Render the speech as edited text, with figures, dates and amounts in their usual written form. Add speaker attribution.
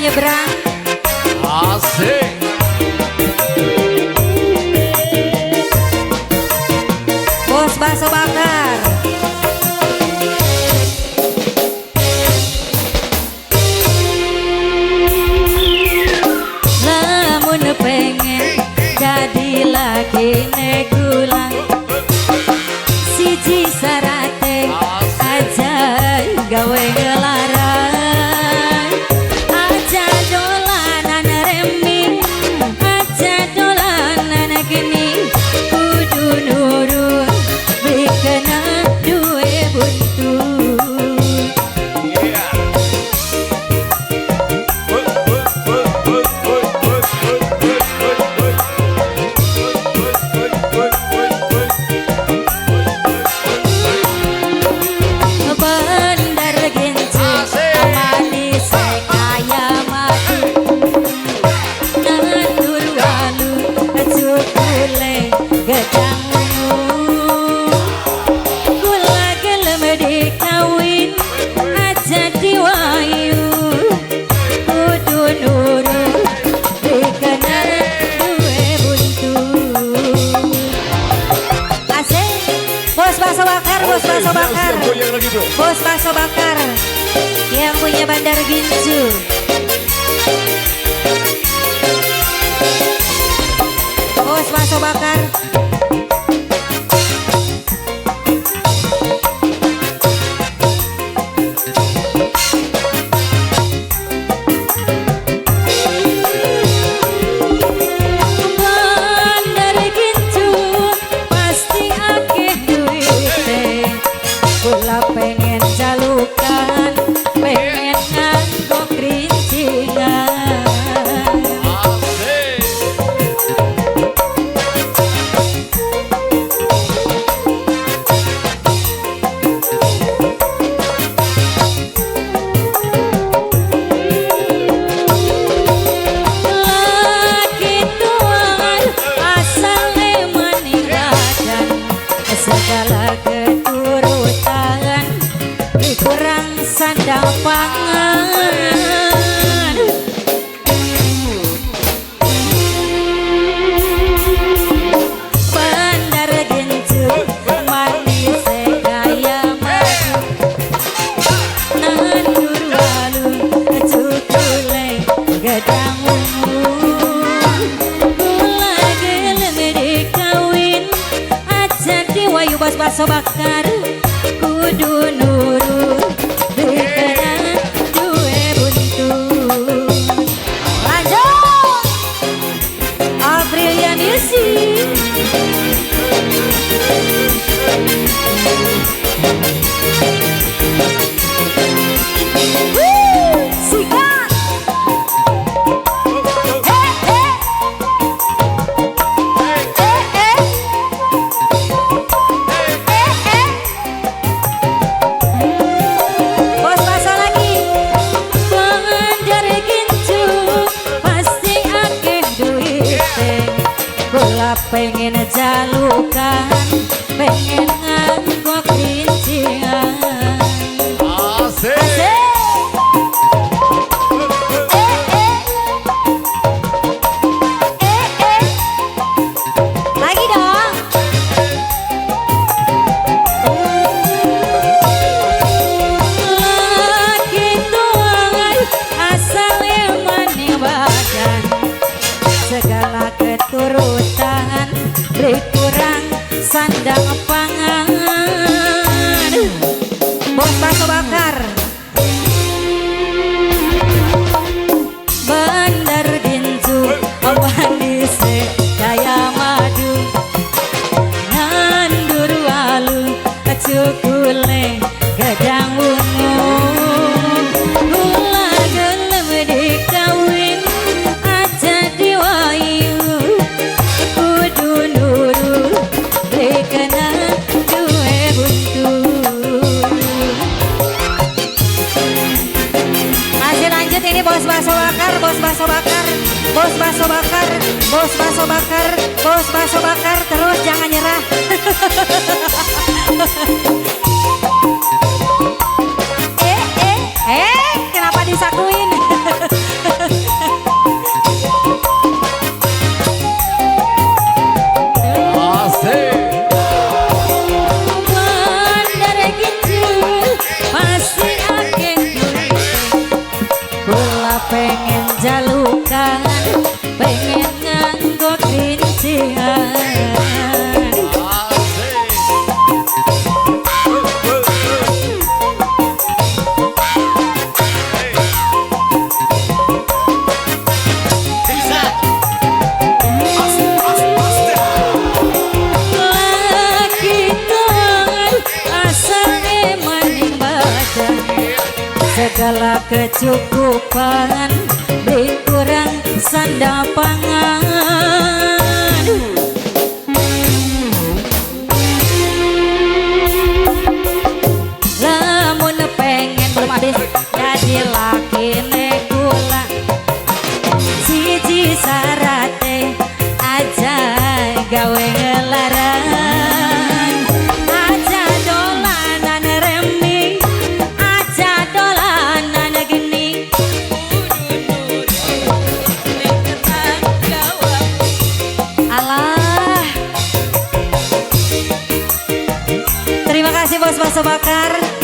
Speaker 1: nyebrang.
Speaker 2: Asik.
Speaker 1: Bos bakso bakar. Lamun pengen jadi lagi negulang, siji sarate aja gawe ngelaran, aja dolanan remi, aja dolanan gini, kudu nurut bikena duwe buntut. Bandar Gincu manis kaya madu, nandur walu cukule gedang ungu, gula gelem dikawin aja diwayu, kudu nurut dikena duwe buntut. Asik, bos bakso bakar, bos bakso bakar. Bos bakso bakar yang punya Bandar Gincu. Bos bakso bakar. Bandar Gincu pasti akeh duite. Kula pengen jalukan, pengen nganggo kerincingan. Laki tuan asale maning badan, segala keturutan kurang sandang pangan. Bandar Gincu manis kaya madu, nandur walu cukule gedang ungu, gula gelem dikawin aja diwayu. Bos bakso bakar kudu nurut dikena duwe buntut. Lanjut Aprilia Music. Sikat. Bos bakso lagi. Bandar Gincu pasti akeh duite. Kula pengen jalukan, pengen nganggo kerincingan.
Speaker 2: Asik.
Speaker 1: Asik. Lagi dong. Laki tuan asale maning badan, segala keturutan beli kurang sandang pangan. Bos bakso bakar. Bandar Gincu manis kaya madu, nandur walu cukule gedang ungu, gula gelem dikawin aja diwayu, kudu nurut dikena duwe buntut. Masih lanjut ini bos bakso bakar, bos bakso bakar, bos bakso bakar, bos bakso bakar, bos bakso bakar, terus jangan nyerah. Kenapa disakuin? segala kecukupan, beri kurang sandapangan. Lamun pengen belum habis jadi laki negula, siji sarate aja gawe ngelaran, aja dolanan remi, aja dolanan geni. Alah, terima kasih Bos Bakso Bakar.